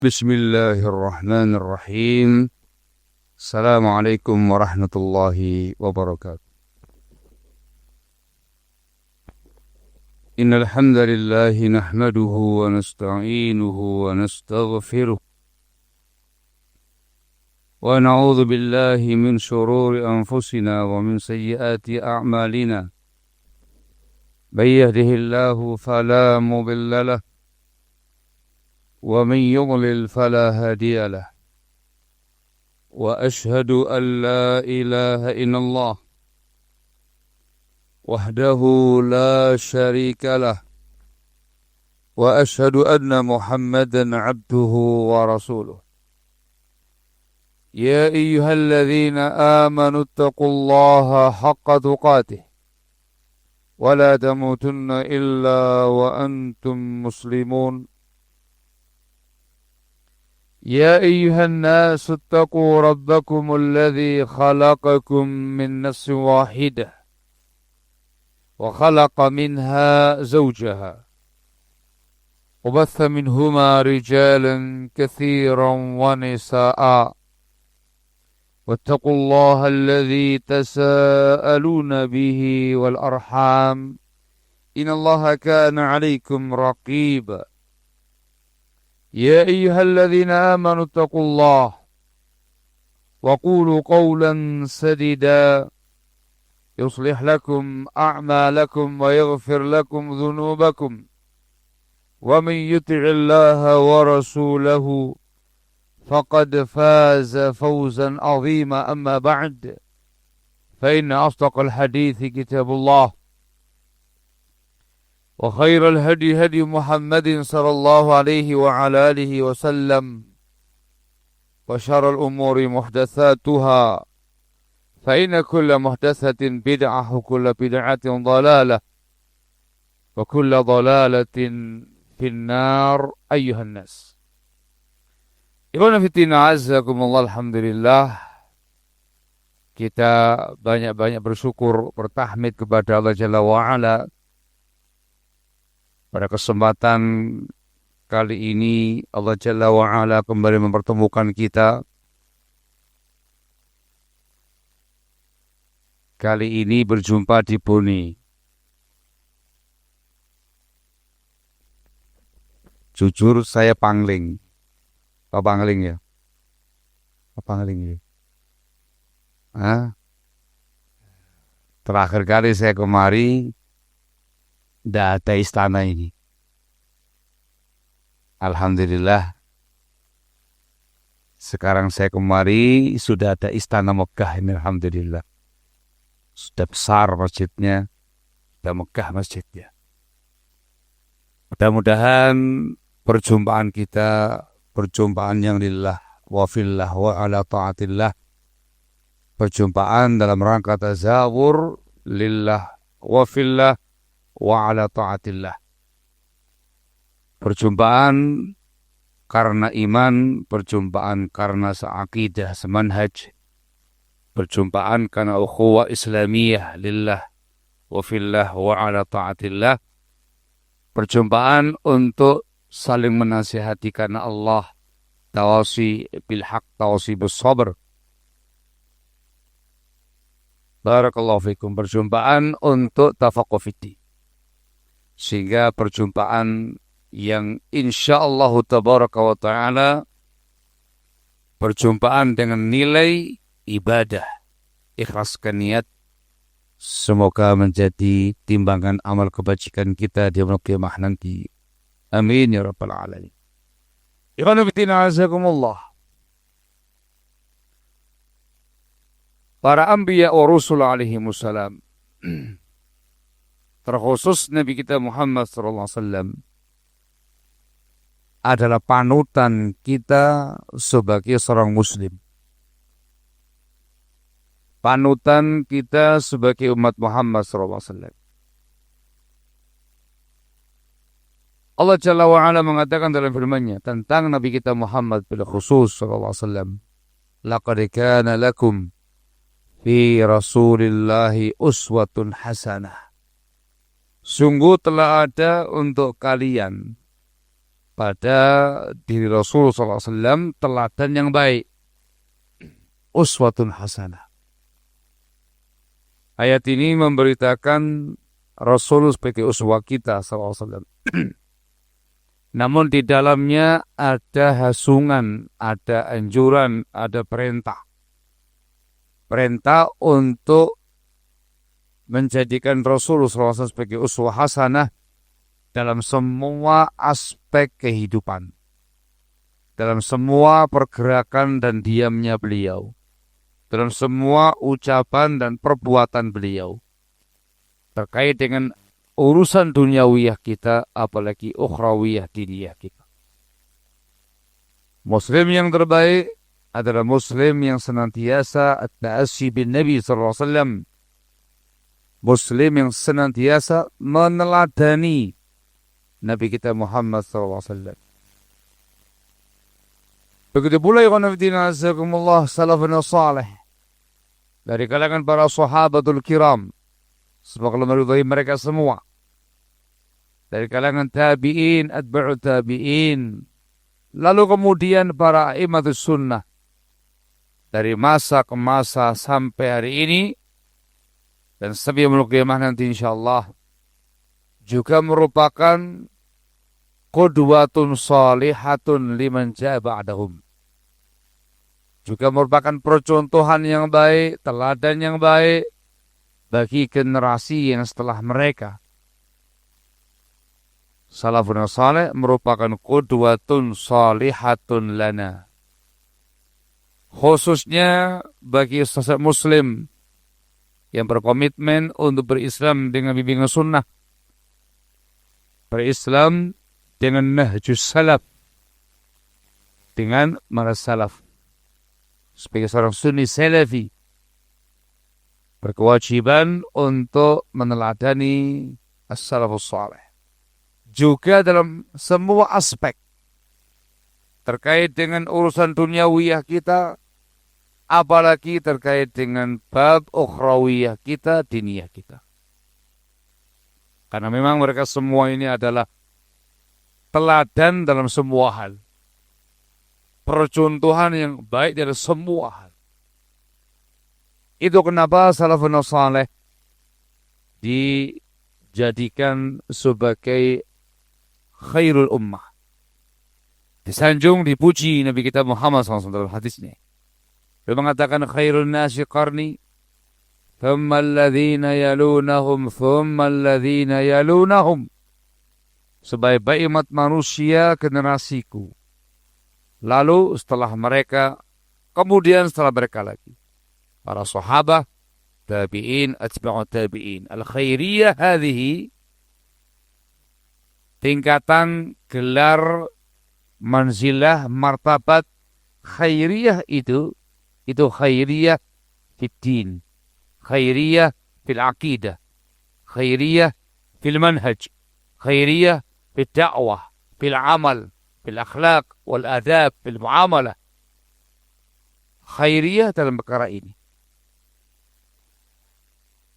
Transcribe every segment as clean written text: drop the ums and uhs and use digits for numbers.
Bismillahirrahmanirrahim. Assalamualaikum warahmatullahi wabarakatuh. Innal hamdalillah nahmaduhu wa nasta'inuhu wa nastaghfiruh wa na'udzu billahi min shururi anfusina wa min sayyiati a'malina. May yahdihillahu fala mudilla lahu ومن يضلل فلا هادي له وأشهد أن لا إله إلا الله وحده لا شريك له وأشهد أن محمدا عبده ورسوله يا أيها الذين آمنوا اتقوا الله حق تقاته ولا تموتن إلا وأنتم مسلمون يا أيها الناس اتقوا ربكم الذي خلقكم من نفس واحدة وخلق منها زوجها وبث منهما رجالا كثيرا ونساء واتقوا الله الذي تساءلون به والأرحام إن الله كان عليكم رقيبا يا أيها الذين آمنوا اتقوا الله وقولوا قولا سديدا يصلح لكم أعمالكم ويغفر لكم ذنوبكم ومن يطع الله ورسوله فقد فاز فوزا عظيما أما بعد فإن أصدق الحديث كتاب الله وخير الهدي هدي محمد صلى الله عليه وعلى آله وسلم وشر الأمور محدثاتها فإن كل محدثة بدعة وكل بدعة ضلالة وكل ضلالة في النار أيها الناس. Ikhwan fillah azakumullah, alhamdulillah kita banyak-banyak bersyukur bertahmid kepada Allah Jalla wa'ala. Pada kesempatan kali ini Allah Jalla wa'ala kembali mempertemukan kita. Kali ini berjumpa di Boni. Jujur saya pangling. Apa pangling ya? Apa pangling ya? Terakhir kali saya kemari tidak ada istana ini. Alhamdulillah sekarang saya kemari sudah ada istana Mekah ini, alhamdulillah. Sudah besar masjidnya, sudah megah masjidnya. Mudah-mudahan perjumpaan kita perjumpaan yang lillah wa fillah wa ala ta'atillah, perjumpaan dalam rangka tazawur lillah wa fillah wa ala ta'atillah. Perjumpaan karena iman, perjumpaan karena seaqidah, semanhaj, perjumpaan karena ukhuwah islamiyah lillah wa fillah wa ala ta'atillah, perjumpaan untuk saling menasihati karena Allah, tawasi bil haq, tawasi bis sabr. Barakallahu fikum, perjumpaan untuk tafaqquh fiddin. Sehingga perjumpaan yang insyaallah tabaraka wa ta'ala perjumpaan dengan nilai ibadah, ikhlaskan niat, semoga menjadi timbangan amal kebajikan kita di yaumul qiyamah nanti. Amin ya rabbal alamin. Ikhwanu fillah azakumullah. Para anbiya wa rusul alaihi wassalam, terkhusus Nabi kita Muhammad sallallahu alaihi wasallam, adalah panutan kita sebagai seorang muslim. Panutan kita sebagai umat Muhammad sallallahu alaihi wasallam. Allah Jalla wa'ala mengatakan dalam firman-Nya tentang Nabi kita Muhammad bil khusus sallallahu alaihi wasallam, laqad kana lakum fi Rasulillahi uswatun hasanah. Sungguh telah ada untuk kalian pada diri Rasulullah SAW teladan yang baik. Uswatun hasanah. Ayat ini memberitakan Rasul sebagai uswah kita SAW. Namun di dalamnya ada hasungan, ada anjuran, ada perintah. Perintah untuk menjadikan Rasulullah SAW sebagai uswah hasanah dalam semua aspek kehidupan. Dalam semua pergerakan dan diamnya beliau. Dalam semua ucapan dan perbuatan beliau. Terkait dengan urusan duniawiyah kita, apalagi ukhrawiyah diniyah kita. Muslim yang terbaik adalah Muslim yang senantiasa at-ta'assi bin Nabi SAW. Muslim yang senantiasa meneladani Nabi kita Muhammad SAW. Begitu pula ikhwan fillah azakumullah salafun salih dari kalangan para sahabatul kiram, semoga Allah meridhai mereka semua. Dari kalangan tabi'in, atba'u tabi'in, lalu kemudian para a'immatus sunnah dari masa ke masa sampai hari ini dan sampai yaumul qiyamah nanti insyaallah juga merupakan qudwatun shalihatun liman jaa ba'dahum. Juga merupakan percontohan yang baik, teladan yang baik bagi generasi yang setelah mereka. Salafun salih merupakan qudwatun shalihatun lana. Khususnya bagi sesama muslim yang berkomitmen untuk berislam dengan bimbingan sunnah. Berislam dengan nahjus salaf. Dengan para salaf. Sebagai seorang sunni salafi. Berkewajiban untuk meneladani as-salafus salih. Juga dalam semua aspek terkait dengan urusan duniawiyah kita, apalagi terkait dengan bab ukhrawiyah kita, diniyah kita. Karena memang mereka semua ini adalah teladan dalam semua hal. Percontohan yang baik dari semua hal. Itu kenapa salafun salih dijadikan sebagai khairul ummah. Disanjung, dipuji Nabi kita Muhammad SAW dalam hadisnya. Dia mengatakan khairun nasi qarni, thumma alladhina yalunahum, thumma alladhina yalunahum. Sebaik-baik umat manusia generasiku. Lalu setelah mereka, kemudian setelah mereka lagi. Para sahabat, tabi'in, atba'u tabi'in. Al-khairiyah hadhihi, tingkatan gelar manzilah martabat khairiyah itu khairiyah fid din, khairiyah fil aqidah, khairiyah fil manhaj, khairiyah fil da'wah, fil amal, fil akhlaq wal adab, fil muamalah. Khairiyah dalam perkara ini.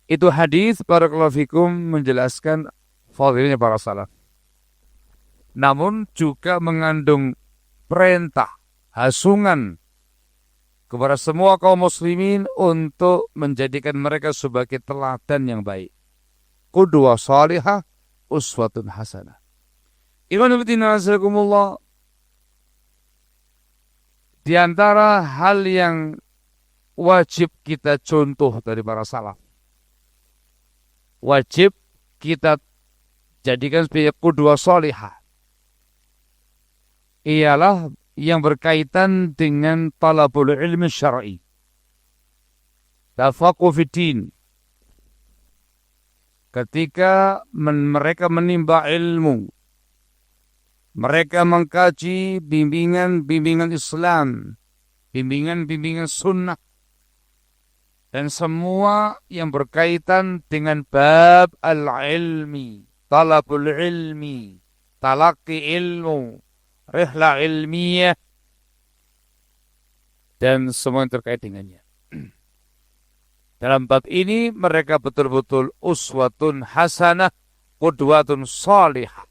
Itu hadis barakallahu fikum menjelaskan fadilnya para salaf. Namun juga mengandung perintah, hasungan kepada semua kaum muslimin untuk menjadikan mereka sebagai teladan yang baik. Qudwah salihah, uswatun hasanah. Ikhwan fillah azakumullah, di antara hal yang wajib kita contoh dari para salaf, wajib kita jadikan sebagai qudwah salihah, ialah yang berkaitan dengan talabul ilmi syar'i. Tafaqquh fid din. Ketika mereka menimba ilmu, mereka mengkaji bimbingan Islam, bimbingan sunnah, dan semua yang berkaitan dengan bab al-ilmi, talabul ilmi, talaqi ilmu, rihla ilmiah, dan semua yang terkait dengannya. Dalam bab ini mereka betul-betul uswatun hasanah, qudwatun salihah.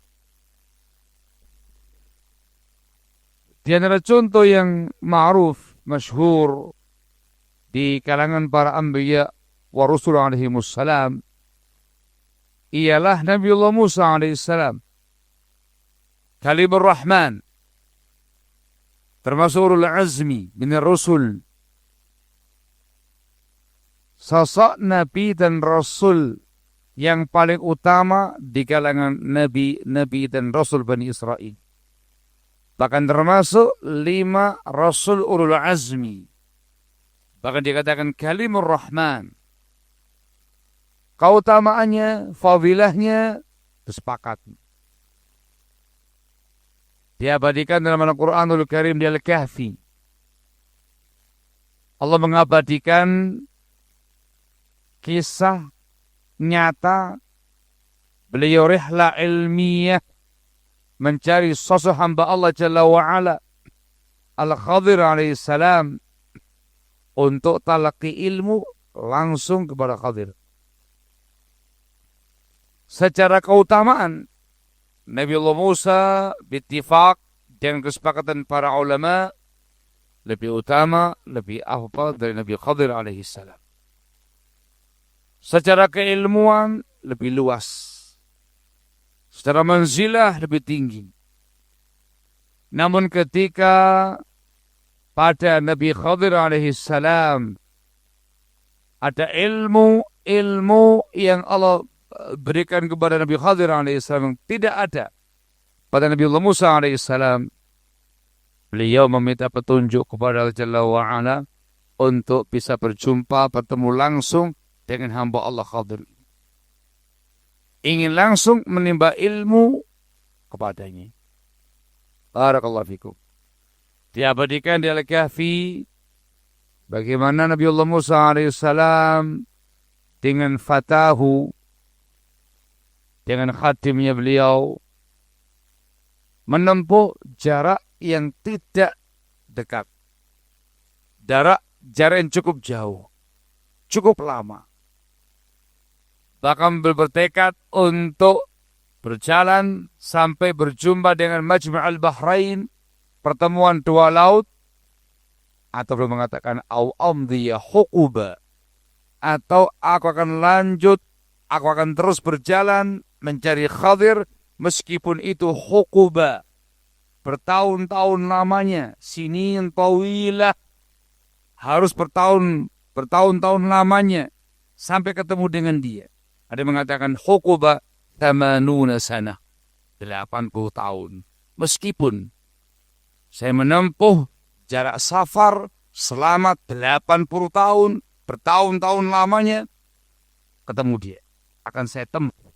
Di antara contoh yang ma'ruf, masyhur di kalangan para anbiya wa rusul alaihimussalam ialah Nabiullah Musa alaihissalam, Kalimur Rahman, termasuk ulul azmi min ar-rusul, sosok nabi dan rasul yang paling utama di kalangan nabi dan rasul Bani Israel. Bahkan termasuk 5 rasul ulul azmi. Bahkan dikatakan Kalimur Rahman. Keutamaannya, fadilahnya, sepakat. Diabadikan dalam Al-Quranul Karim di Al-Kahfi. Allah mengabadikan kisah nyata beliau rihla ilmiah mencari sosok hamba Allah Jalla wa'ala Al-Khadir alaihissalam untuk talaqi ilmu langsung kepada Khadir. Secara keutamaan Nabiullah Musa bittifaq dengan kesepakatan para ulama lebih utama, lebih afdal dari Nabi Khadir alaihissalam. Secara keilmuan lebih luas. Secara manzilah lebih tinggi. Namun ketika pada Nabi Khadir alaihissalam ada ilmu yang Allah berikan kepada Nabi Khadir alaihissalam tidak ada pada Nabi Musa alaihissalam, beliau meminta petunjuk kepada Allah Jalla wa'ala untuk bisa bertemu langsung dengan hamba Allah Khadir. Ingin langsung menimba ilmu kepadanya. Barakallahu fikum. Diabadikan di Al-Kahfi bagaimana Nabi Musa alaihissalam dengan fatahu, dengan khatimnya beliau menempuh jarak yang tidak dekat. Jarak yang cukup jauh, cukup lama. Bahkan bertekad untuk berjalan sampai berjumpa dengan Majma'al Bahrain, pertemuan 2 laut, atau belum mengatakan au amdhiya huquba, atau aku akan lanjut, aku akan terus berjalan mencari Khadir meskipun itu huquba, bertahun-tahun lamanya, sinin tawilah, harus bertahun-tahun lamanya sampai ketemu dengan dia. Ada yang mengatakan huquba 80 sana, 80 tahun. Meskipun saya menempuh jarak safar selama 80 tahun, bertahun-tahun lamanya, ketemu dia, akan saya tempuh.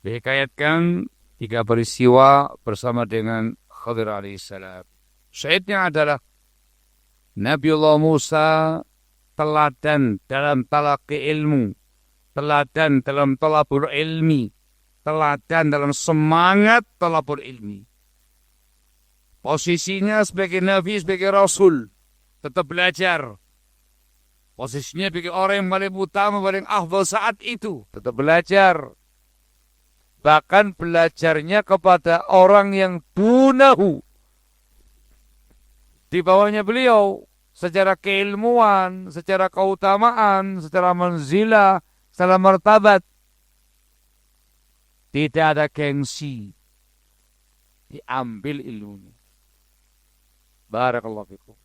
Dihikayatkan 3 peristiwa bersama dengan Khadir alaihissalam. Syahidnya adalah Nabiullah Musa teladan dalam talaqi ilmu, teladan dalam talabul ilmi, teladan dalam semangat talabul ilmi. Posisinya sebagai Nabi, sebagai Rasul, tetap belajar. Posisinya sebagai orang yang paling utama, paling afdal saat itu, tetap belajar. Bahkan belajarnya kepada orang yang dunahu, di bawahnya beliau, secara keilmuan, secara keutamaan, secara manzilah, secara martabat. Tidak ada gengsi. Diambil ilmunya. Barakallahu fikum.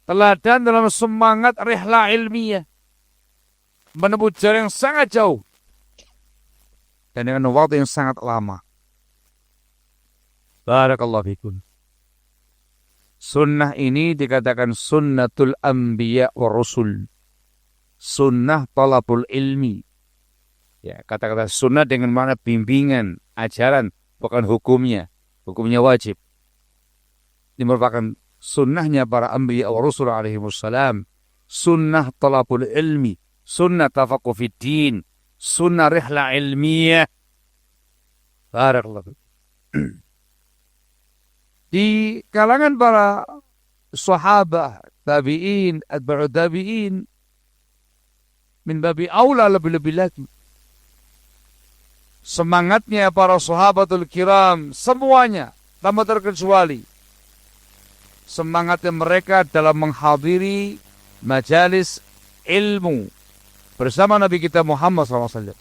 Teladan dalam semangat rihla ilmiah. Menempuh jarak yang sangat jauh. Dan dengan waktu yang sangat lama. Barakallahu fikum. Sunnah ini dikatakan sunnatul anbiya wa rusul. Sunnah talabul ilmi. Ya, kata-kata sunnah dengan makna bimbingan, ajaran, bukan hukumnya. Hukumnya wajib. Ini merupakan sunnahnya para anbiya wa rusul alaihimussalam. Sunnah talabul ilmi. Sunnah tafaqquh fid din. Sunnah rihla ilmiah. Barakallahu. Di kalangan para sahabat, tabi'in, atba'u tabi'in, min babi aula lebih-lebih lagi. semangatnya para sahabatul kiram semuanya tanpa terkecuali, semangatnya mereka dalam menghadiri majalis ilmu bersama Nabi kita Muhammad SAW.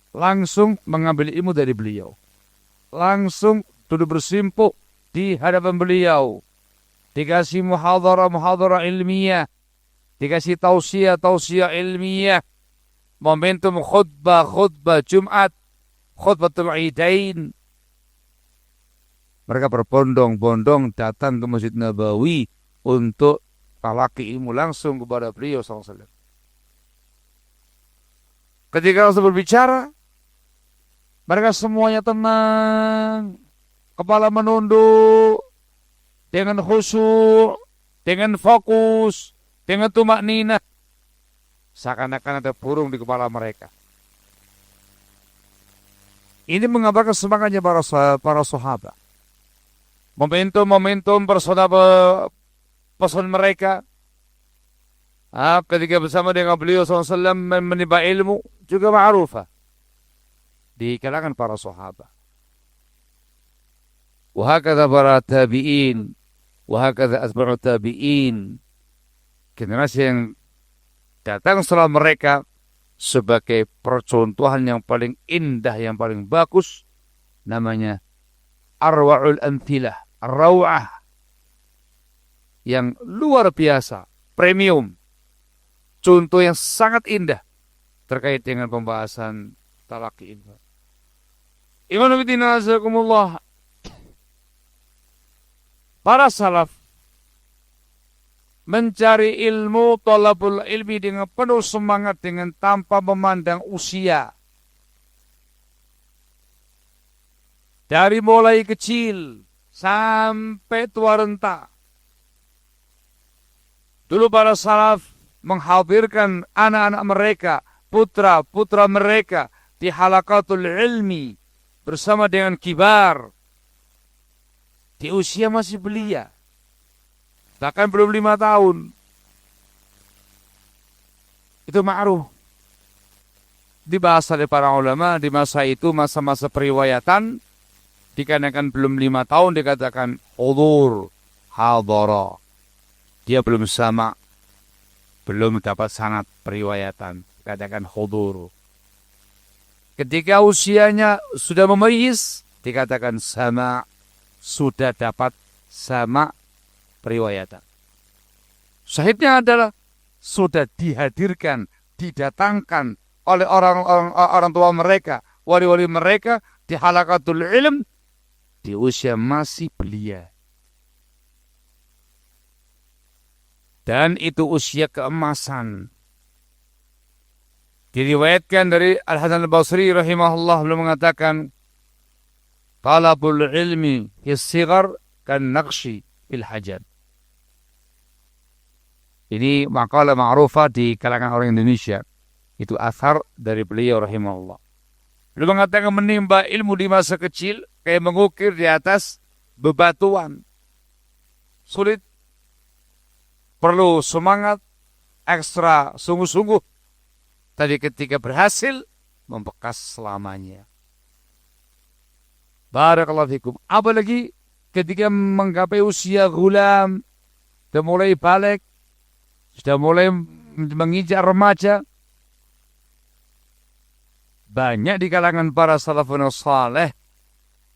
Langsung mengambil ilmu dari beliau, langsung duduk bersimpuh di hadapan beliau, dikasih muhadharah ilmiah, dikasih tausiah ilmiah, momentum khutbah Jumat, khutbatul Idain. Mereka berbondong-bondong datang ke Masjid Nabawi untuk talaqi ilmu langsung kepada beliau SAW. Ketika Rasul berbicara, mereka semuanya tenang, kepala menunduk, dengan khusyuk, dengan fokus, dengan tumakninah. Seakan-akan ada burung di kepala mereka. Ini mengabarkan semangatnya para sahabat. Momentum pesan mereka ketika bersama dengan beliau SAW menimba ilmu juga ma'rufah di kalangan para sahabat. Wahakadha para tabi'in, wahakadha asba'u tabi'in, generasi yang datang setelah mereka sebagai percontohan yang paling indah, yang paling bagus, namanya arwa'ul amthilah, raw'ah, yang luar biasa, premium, contoh yang sangat indah terkait dengan pembahasan talaqi ilmu. Ikhwan fillah azakumullah, para salaf mencari ilmu, thalabul ilmi dengan penuh semangat, dengan tanpa memandang usia. Dari mulai kecil sampai tua renta. Dulu para salaf menghadirkan anak-anak mereka, putra-putra mereka di halaqatul ilmi bersama dengan kibar. Di usia masih belia, bahkan belum 5 tahun. Itu ma'ruf. Dibahas oleh para ulama di masa itu, masa-masa periwayatan, dikarenakan belum 5 tahun dikatakan hudur, hadara. Dia belum sama, belum dapat sanad periwayatan, dikatakan hudur. Ketika usianya sudah memayyiz, dikatakan sama, sudah dapat sama periwayatan. Syahidnya adalah sudah dihadirkan, didatangkan oleh orang tua mereka, wali-wali mereka di halaqatul ilm di usia masih belia. Dan itu usia keemasan. Diriwayatkan dari Al-Hasan Al-Basri rahimahullah, beliau mengatakan, talabul ilmi hissigar kan naqshi fil hajar. Ini makalah ma'rufah di kalangan orang Indonesia. Itu athar dari beliau rahimahullah. Beliau mengatakan menimba ilmu di masa kecil kayak mengukir di atas bebatuan. Sulit. Perlu semangat ekstra sungguh-sungguh. Tadi ketika berhasil, membekas selamanya. Barakallahu fikum. Apalagi ketika menggapai usia gulam, sudah mulai balik, sudah mulai menginjak remaja. Banyak di kalangan para salafun saleh,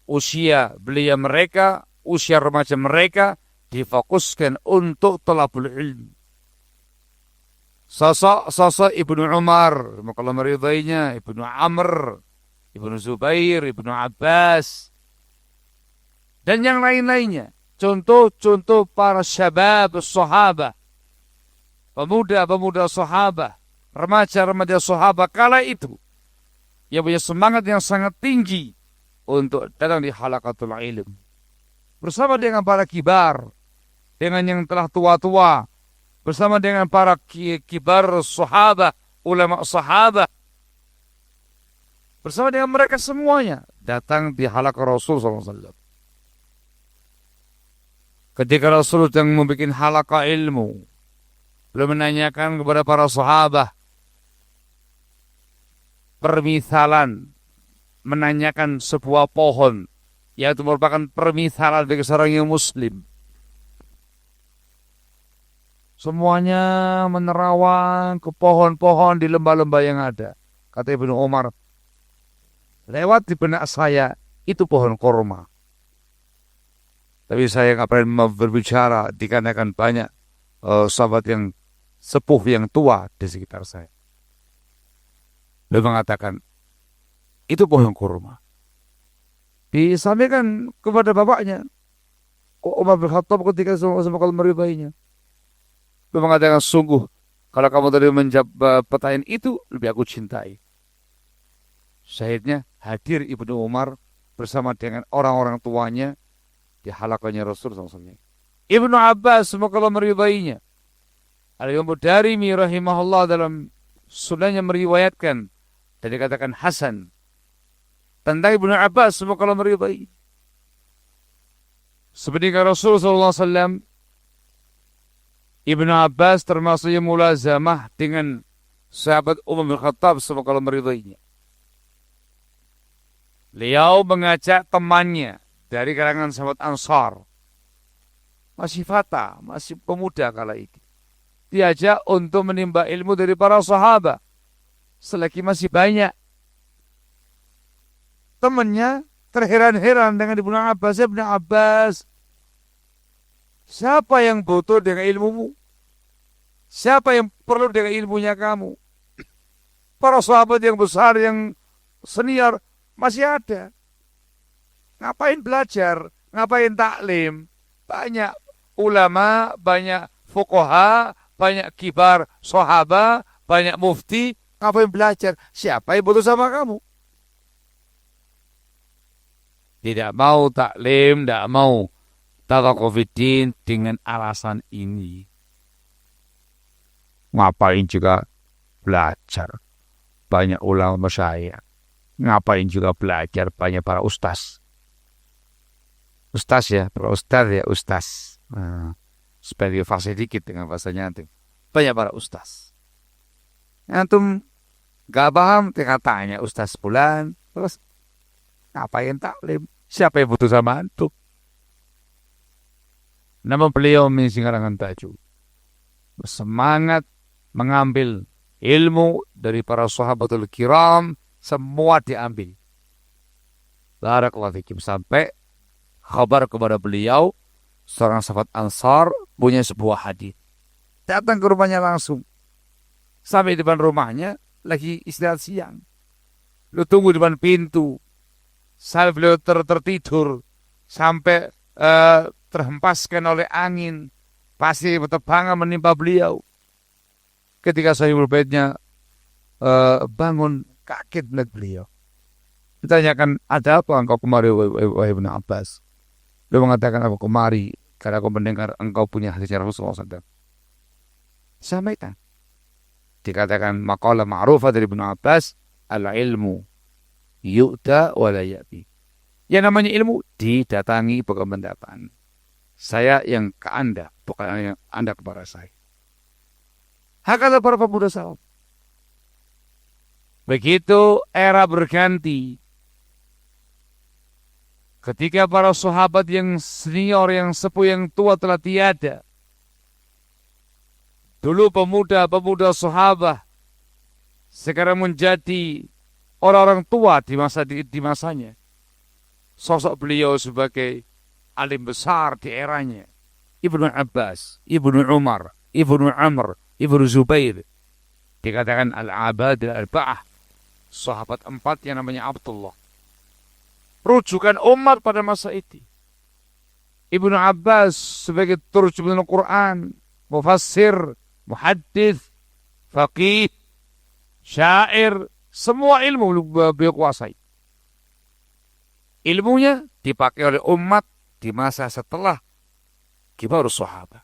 usia belia mereka, usia remaja mereka, difokuskan untuk thalabul ilmi. Sosok Ibnu Umar, kalau meridainya, Ibnu Amr, Ibnu Zubair, Ibnu Abbas, dan yang lain-lainnya. Contoh-contoh para syabab sahabat, pemuda-pemuda sahabat, remaja-remaja sahabat kala itu, yang punya semangat yang sangat tinggi untuk datang di halaqatul ilm. Bersama dengan para kibar, dengan yang telah tua-tua, bersama dengan para kibar sahabat, ulama sahabat, bersama dengan mereka semuanya datang di halaqah Rasul SAW. Ketika Rasul sedang membuat halaqah ilmu, beliau menanyakan kepada para sahabat, permisalan, menanyakan sebuah pohon, yaitu merupakan permisalan bagi seorang yang muslim. Semuanya menerawang ke pohon-pohon di lembah-lembah yang ada. Kata Ibnu Umar, lewat di benak saya, itu pohon korma. Tapi saya nggak pernah berbicara, dikarenakan banyak sahabat yang sepuh, yang tua di sekitar saya. Dia mengatakan, itu pohon kurma. Disampaikan kepada bapaknya, Umar bin Khattab ketika sama kalau meribainya. Dia mengatakan, sungguh, kalau kamu tadi menjawab pertanyaan itu, lebih aku cintai. Syahidnya hadir Ibnu Umar bersama dengan orang-orang tuanya di halakohnya Rasul SAW. Ibnu Abbas, semoga Allah meridainya. Al-Imam Darimi rahimahullah dalam sunahnya meriwayatkan dan dikatakan Hasan tentang Ibnu Abbas, semoga Allah meridai. Sebenarnya Rasulullah SAW, Ibnu Abbas termasuk yang mulazamah dengan sahabat Umar bin Khattab, semoga Allah meridainya. Beliau mengajak temannya dari kalangan sahabat Ansar, masih fata, masih pemuda kala itu, diajak untuk menimba ilmu dari para sahabat selagi masih banyak. Temannya terheran-heran dengan Ibnu Abbas. Ibnu Abbas, siapa yang butuh dengan ilmumu? Siapa yang perlu dengan ilmunya kamu? Para sahabat yang besar, yang senior masih ada. Ngapain belajar? Ngapain taklim? Banyak ulama, banyak fuqaha, banyak kibar sahabat, banyak mufti. Ngapain belajar? Siapa yang butuh sama kamu? Tidak mau taklim, tidak mau taqaqufiddin dengan alasan ini. Ngapain juga belajar? Banyak ulama masyayikh. Ngapain juga belajar? Banyak para ustaz. Ustaz ya, para ustaz ya, ustaz. Sebagai fasih dikit dengan bahasanya antum. Banyak para ustaz. Antum gak paham, tinggal tanya ustaz bulan. Terus ngapain taklim? Siapa yang butuh sama antum? Namun beliau mengisingkan tajuk, semangat mengambil ilmu dari para sahabatul kiram, semua diambil. Barakallahu fikum. Sampai kabar kepada beliau, seorang sahabat Ansar punya sebuah hadis. Datang ke rumahnya langsung. Sampai di depan rumahnya, lagi istirahat siang. Lu tunggu di depan pintu. Sampai beliau tertidur. Sampai terhempaskan oleh angin. Pasir bertebangan menimpa beliau. Ketika sahibul baitnya bangun, kaget melihat beliau. Ditanyakan, ada apa engkau kemari, wahai Ibnu Abbas? Dia mengatakan, aku kemari karena aku mendengar engkau punya hadisnya Rasulullah SAW. Sampaikan. Dikatakan maqalah ma'rufah dari Ibnu Abbas, al-ilmu yu'ta wa la ya'ti. Yang namanya ilmu didatangi, bukan mendatang. Saya yang ke Anda, bukan yang Anda kepada saya. Hakala para pemuda sahabat. Begitu era berganti. Ketika para sahabat yang senior, yang sepuh, yang tua telah tiada. Dulu pemuda-pemuda sahabat sekarang menjadi orang-orang tua di masanya. Sosok beliau sebagai alim besar di eranya. Ibnu Abbas, Ibnu Umar, Ibnu Amr, Ibnu Zubair. Dikatakan al-abadil arba'ah. Sahabat 4 yang namanya Abdullah. Rujukan umat pada masa itu. Ibnu Abbas sebagai terjemahan Al-Quran, mufassir, muhaddits, faqih, syair, semua ilmu beliau kuasai. Ilmunya dipakai oleh umat di masa setelah kibar sahabat.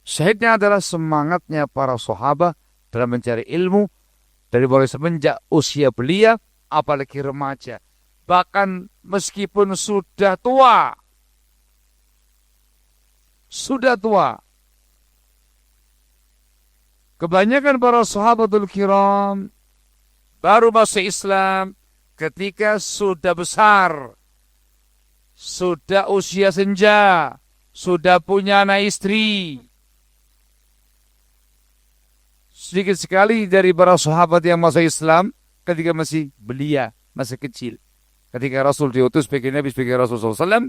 Syahidnya adalah semangatnya para sahabat dalam mencari ilmu dari mulai semenjak usia belia, apalagi remaja. Bahkan meskipun sudah tua. Kebanyakan para sahabatul kiram baru masuk Islam ketika sudah besar, sudah usia senja, sudah punya anak istri. Sedikit sekali dari para sahabat yang masuk Islam ketika masih belia, masih kecil. Ketika Rasul diutus sebagai Nabi, sebagai Rasul SAW,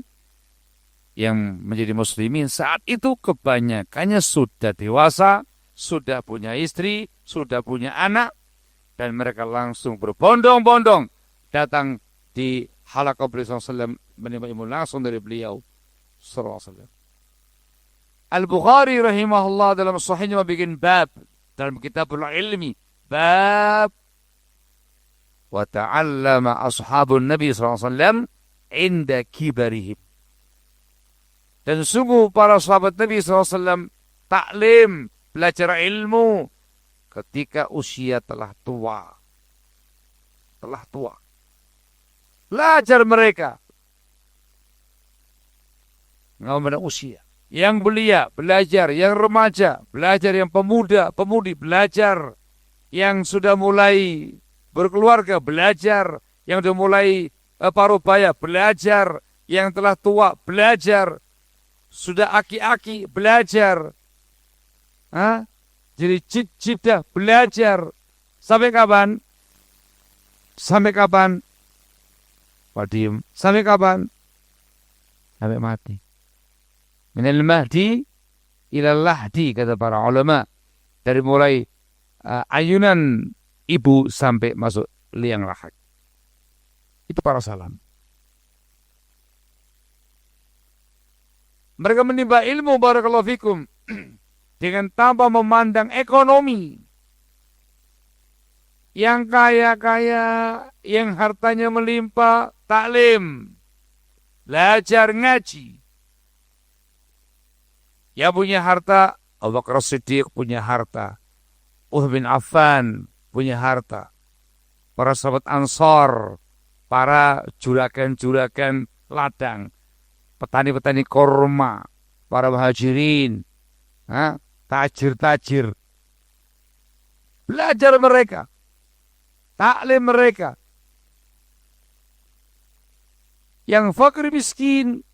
yang menjadi muslimin saat itu kebanyakannya sudah dewasa, sudah punya istri, sudah punya anak, dan mereka langsung berbondong-bondong datang di halaqah beliau SAW, menerima ilmu langsung dari beliau SAW. Al-Bukhari rahimahullah dalam sahihnya membuat bab dalam kitabul ilmi, bab wa ta'allama ashabun Nabi SAW inda kibarihim. Dan sungguh para sahabat Nabi SAW taklim, belajar ilmu ketika usia telah tua. Telah tua. Belajar mereka. Ngomong usia. Yang belia, belajar. Yang remaja, belajar. Yang pemuda, pemudi, belajar. Yang sudah mulai berkeluarga, belajar. Yang sudah mulai parubaya, belajar. Yang telah tua, belajar. Sudah aki-aki, belajar. Jadi cip-cipta, belajar. Sampai kapan? Sampai kapan? Wadim. Sampai kapan? Sampai mati. Minal mahdi ilal lahdi, kata para ulama. Dari mulai ayunan ibu sampai masuk liang lahat. Itu para salam. Mereka menimba ilmu, barakallahu fikum, dengan tanpa memandang ekonomi. Yang kaya-kaya, yang hartanya melimpah, taklim, belajar ngaji. Yang punya harta, Abu Bakar Siddiq punya harta, Uthman bin Affan punya harta, para sahabat Ansor, para juragan-juragan ladang, petani-petani korma, para muhajirin, tajir-tajir. Belajar mereka, taklim mereka. Yang fakir miskin,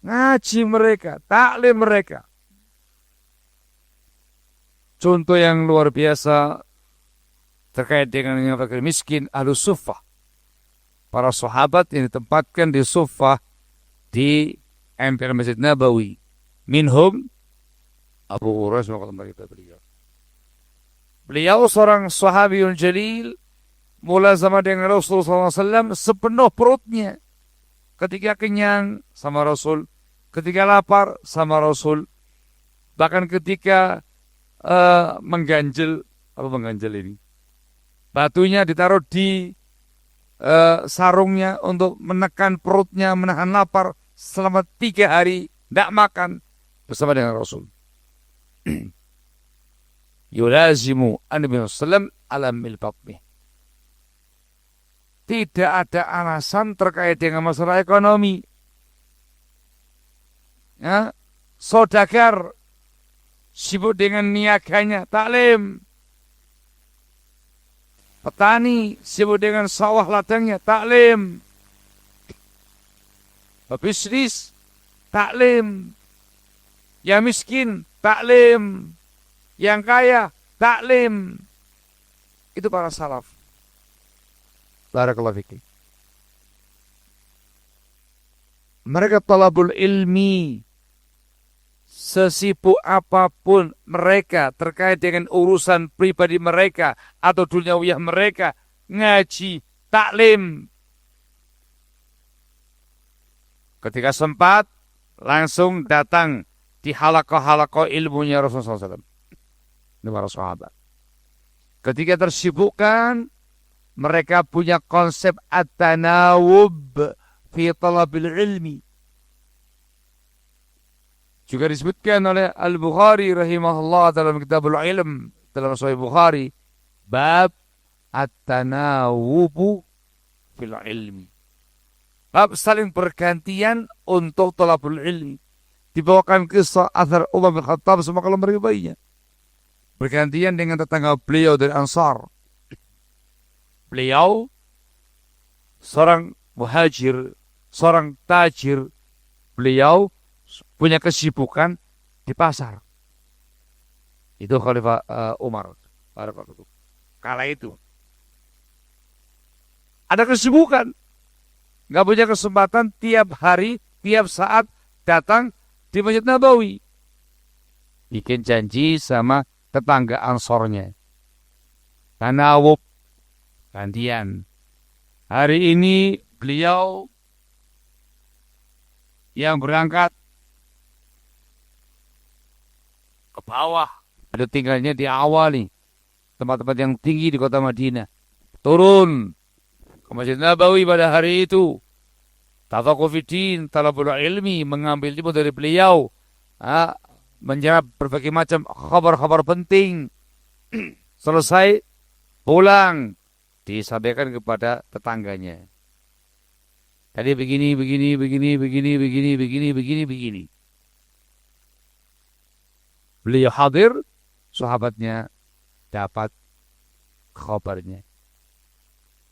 ngaji mereka, taklim mereka. Contoh yang luar biasa terkait dengan yang fakir miskin, Ahlus Suffah. Para sahabat yang ditempatkan di Suffah di emper Masjid Nabawi. Minhum Abu Hurairah. Beliau seorang sahabiyun jalil, mulazamah dengan Rasulullah SAW sepenuh perutnya. Ketika kenyang sama Rasul, ketika lapar sama Rasul, bahkan ketika mengganjel, apa mengganjel ini? Batunya ditaruh di sarungnya untuk menekan perutnya, menahan lapar selama 3 hari, tidak makan bersama dengan Rasul. Yulazimu an-nabiy sallam alam milbatnih. Tidak ada alasan terkait dengan masalah ekonomi. Ya, saudagar sibuk dengan niaganya, taklim. Petani sibuk dengan sawah ladangnya, taklim. Bisnis, taklim. Yang miskin, taklim. Yang kaya, taklim. Itu para salaf. Barakallahu fikir. Mereka talabul ilmi. Sesibuk apapun mereka terkait dengan urusan pribadi mereka atau duniawiyah mereka, ngaji, taklim. Ketika sempat, langsung datang di halaqah-halaqah ilmunya Rasulullah SAW. Ini para sahabat. Ketika tersibukkan, mereka punya konsep at-tanawub fi talabil ilmi. Juga disebutkan oleh Al-Bukhari rahimahullah dalam kitabul ilm, dalam Sahih Bukhari, bab at-tanawubu fil ilmi. Bab saling bergantian untuk talabul ilmi. Dibawakan kisah athar Umar bin Khattab sama kalau meribainya. Bergantian dengan tetangga beliau dari Ansar. beliau seorang muhajir, seorang tajir, beliau punya kesibukan di pasar. Itu Khalifah Umar. Kala itu ada kesibukan, nggak punya kesempatan tiap hari, tiap saat datang di Masjid Nabawi. Bikin janji sama tetangga Ansornya. Tanawub, gantian. Hari ini beliau yang berangkat ke bawah. Ada tinggalnya di awal nih. Tempat-tempat yang tinggi di kota Madinah. Turun ke Masjid Nabawi pada hari itu. Tafaqquh fiddin, talabul ilmi, mengambil ilmu dari beliau. Menjawab berbagai macam kabar-kabar penting. Selesai, pulang. Disampaikan kepada tetangganya. Tadi begini. Beliau hadir, sahabatnya dapat kabarnya.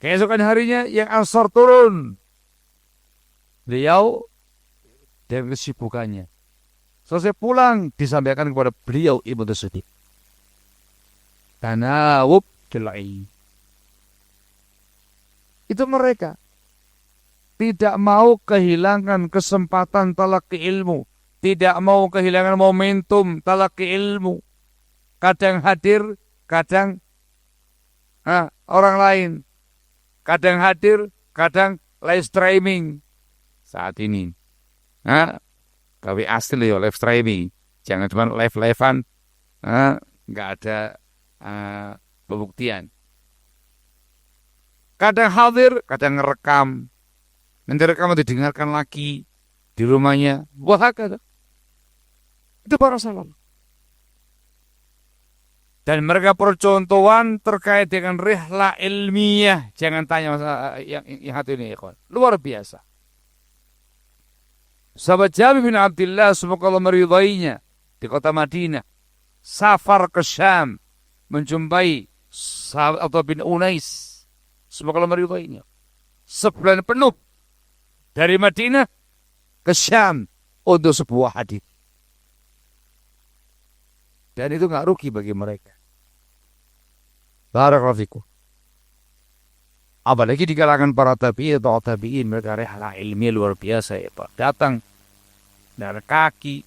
Keesokan harinya yang Ansar turun. Beliau dengan kesibukannya. Selesai pulang, disampaikan kepada beliau Ibnu Siddiq. Tanawub dilai. Itu mereka tidak mau kehilangan kesempatan talaqi ilmu, tidak mau kehilangan momentum talaqi ilmu. Kadang hadir, kadang orang lain. Kadang hadir, kadang live streaming. Saat ini kami asli ya live streaming, jangan cuma live-livean, nggak ada pembuktian. Kadang hadir, kadang ngerekam. Nanti rekaman didengarkan lagi di rumahnya. Wah, itu para salaf. Dan mereka percontohan terkait dengan rihlah ilmiah. Jangan tanya yang satu ini, ikhwan. Luar biasa. Sahabat Jabir bin Abdullah, semoga Allah meridainya, di kota Madinah, safar ke Syam, menjumpai sahabat Abdullah bin Unais. Semoga Allah meridainya. Sebulan penuh dari Madinah ke Syam untuk sebuah hadis. Dan itu nggak rugi bagi mereka. Barakallahu fikum. Apalagi di kalangan para tabi'in atau tabi'in, mereka rihlah ilmiah luar biasa ya Pak. Datang dari kaki,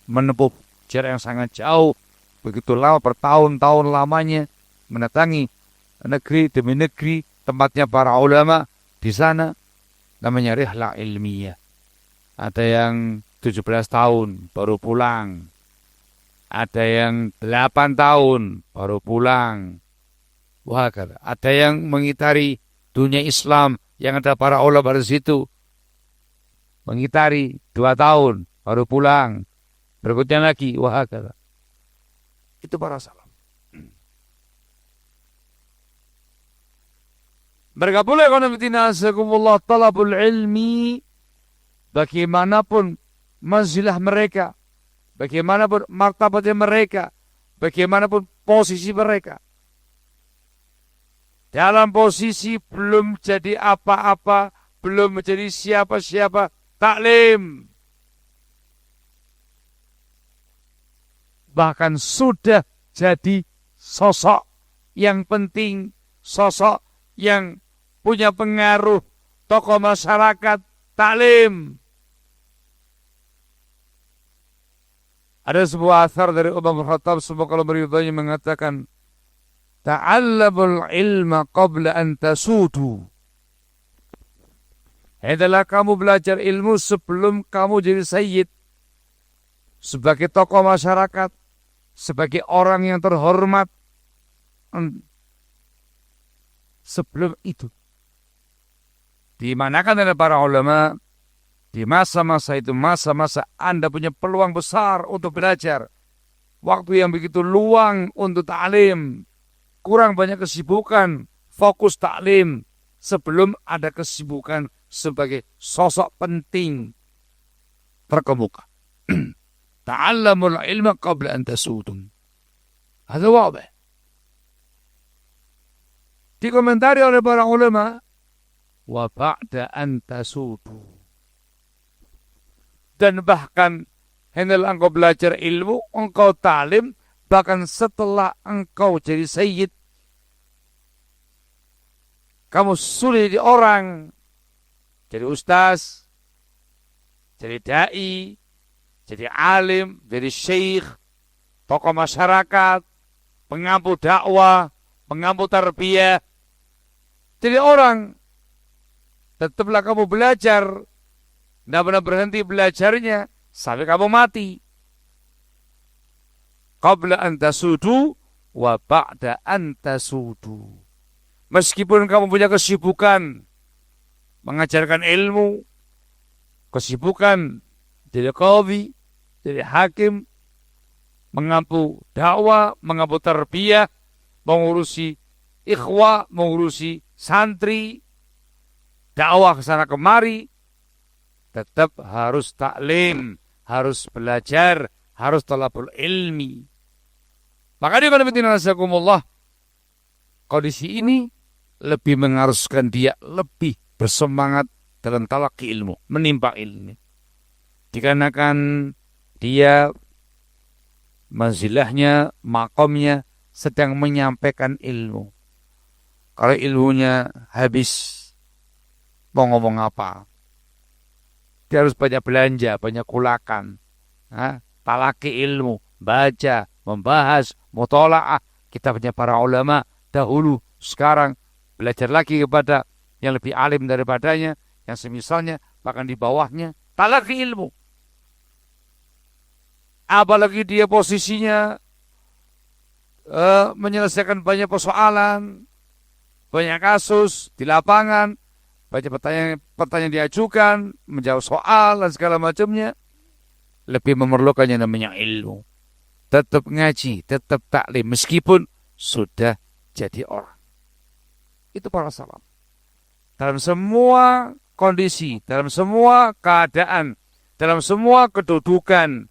menempuh jarak yang sangat jauh, begitu lama, bertahun-tahun lamanya, mendatangi negeri demi negeri, tempatnya para ulama di sana, namanya rihlah ilmiah. Ada yang 17 tahun baru pulang. Ada yang 8 tahun baru pulang. Wah, ada yang mengitari dunia Islam yang ada para ulama di situ. Mengitari 2 tahun baru pulang. Berikutnya lagi, wah, itu para salaf. Mereka boleh kalau talabul ilmi, bagaimanapun manzilah mereka, bagaimanapun martabatnya mereka, bagaimanapun posisi mereka. Dalam posisi belum jadi apa-apa, belum menjadi siapa-siapa, taklim. Bahkan sudah jadi sosok yang penting, sosok yang punya pengaruh, tokoh masyarakat, taklim. Ada sebuah athar dari Umar bin Khattab, semoga Allah meridainya, mengatakan, ta'allamul ilma qabla an tasudu. Hendaklah kamu belajar ilmu sebelum kamu jadi sayyid. Sebagai tokoh masyarakat, sebagai orang yang terhormat. Sebelum itu. Dimanakan ada para ulama, di masa-masa itu, masa-masa Anda punya peluang besar untuk belajar. Waktu yang begitu luang untuk ta'lim. Kurang banyak kesibukan, fokus taklim sebelum ada kesibukan sebagai sosok penting terkemuka. Ta'allamul ilma qabla an tasudum. Hadza wadih. Dikomentari oleh para ulama, wa ba'da an tasudu. Dan bahkan hendak engkau belajar ilmu, engkau talim, bahkan setelah engkau jadi sayyid, kamu sudah jadi orang, jadi ustaz, jadi da'i, jadi alim, jadi syekh, tokoh masyarakat, pengampu dakwah, pengampu tarbiyah. Jadi orang, tetaplah kamu belajar, tidak pernah berhenti belajarnya sampai kamu mati. Qabla an tasudu wa ba'da an tasudu. Meskipun kamu punya kesibukan mengajarkan ilmu, kesibukan jadi qadhi, jadi hakim, mengampu dakwah, mengampu tarbiyah, mengurusi ikhwah, mengurusi santri, dakwah ke sana kemari, tetap harus taklim, harus belajar, harus talabul ilmi. Maka dia kalau kondisi ini lebih mengharuskan dia lebih bersemangat dalam talaqi ilmu, menimba ilmu. Dikarenakan dia manzilahnya, makomnya sedang menyampaikan ilmu. Kalau ilmunya habis, mau ngomong apa? Dia harus banyak belanja, banyak kulakan. Talaqi ilmu, baca, membahas, mutola'ah. Kitabnya para ulama dahulu, sekarang belajar lagi kepada yang lebih alim daripadanya, yang semisalnya, bahkan di bawahnya, talaqi ilmu. Apalagi dia posisinya menyelesaikan banyak persoalan, banyak kasus di lapangan, banyak pertanyaan diajukan, menjawab soal dan segala macamnya, lebih memerlukan yang namanya ilmu. Tetap ngaji, tetap taklim, meskipun sudah jadi orang. Itu para salaf. Dalam semua kondisi, dalam semua keadaan, dalam semua kedudukan,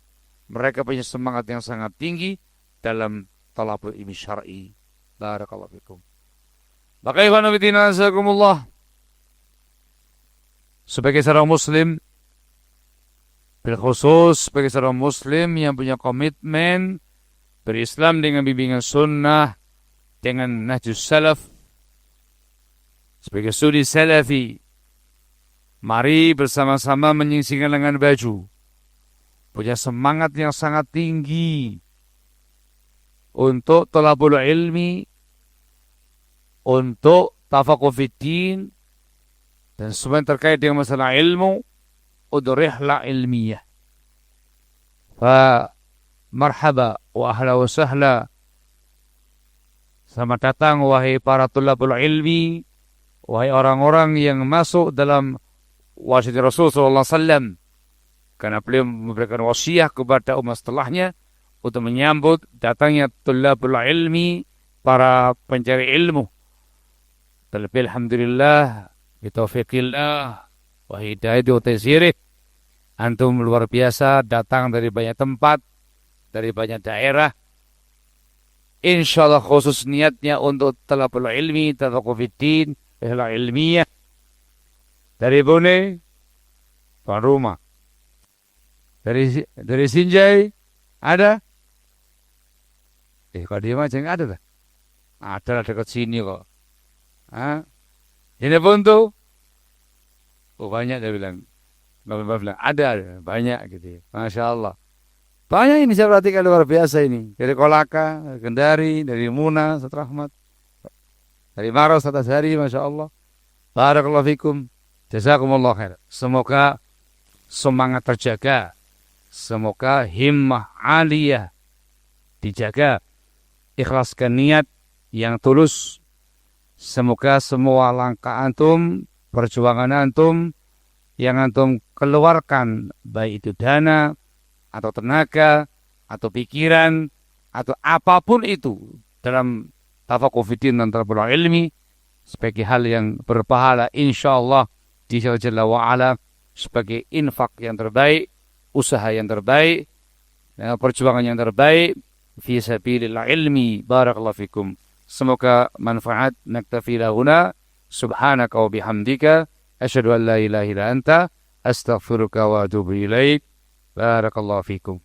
mereka punya semangat yang sangat tinggi dalam talabul ilmi syar'i. Barakallahu fikum. Maka ikhwan fillah azakumullah, sebagai seorang muslim, bilkhusus sebagai seorang muslim yang punya komitmen berislam dengan bimbingan sunnah, dengan nahjus salaf, sebagai studi salafi, mari bersama-sama menyingsingkan lengan baju, punya semangat yang sangat tinggi untuk talabul ilmi, untuk tafaqquh fiddin, dan semua yang terkait dengan masalah ilmu, untuk rihlah ilmiah. Fa marhaba wa ahla wa sahla. Selamat datang wahai para tulabul ilmi, wahai orang-orang yang masuk dalam wasiat Rasul sallallahu alaihi wasallam, karena beliau memberikan wasiat kepada umat setelahnya untuk menyambut datangnya tulabul ilmi, para pencari ilmu. Terlebih alhamdulillah bitaufiqillah wa hidayati wa taysirih, antum luar biasa datang dari banyak tempat, dari banyak daerah. Insyaallah khusus niatnya untuk talabul ilmi, tafaqquh fiddin, ihla ilmiah. Dari Bone, tuan rumah. Dari Sinjai ada? Kalau dia macam ada tak? Ada dekat sini kok. Ini pun tuh, banyak dia bilang. Bapak bilang ada banyak gitu. Masya Allah. Banyak ini saya perhatikan luar biasa ini. Dari Kolaka, Kendari, dari Muna, Ustaz Rahmat, dari Maros, Ustaz Hari, Masya Allah. Barakallahu fikum. Jazakumullah khair. Semoga semangat terjaga. Semoga himmah aliyah dijaga. Ikhlaskan niat yang tulus. Semoga semua langkah antum, perjuangan antum, yang antum keluarkan, baik itu dana, atau tenaga, atau pikiran, atau apapun itu, dalam tafaqquh fiddin dan talabul ilmi, sebagai hal yang berpahala, insyaallah di Jalla wa'ala, sebagai infak yang terbaik, usaha yang terbaik, perjuangan yang terbaik, fi sabilillah ilmi. Barakallahu fikum. Semoga manfaat. Naktafi lahuna. Subhanaka wa bihamdika. Asyhadu an la ilaha illa anta. Astaghfiruka wa atubu ilaik. Barakallahu fikum.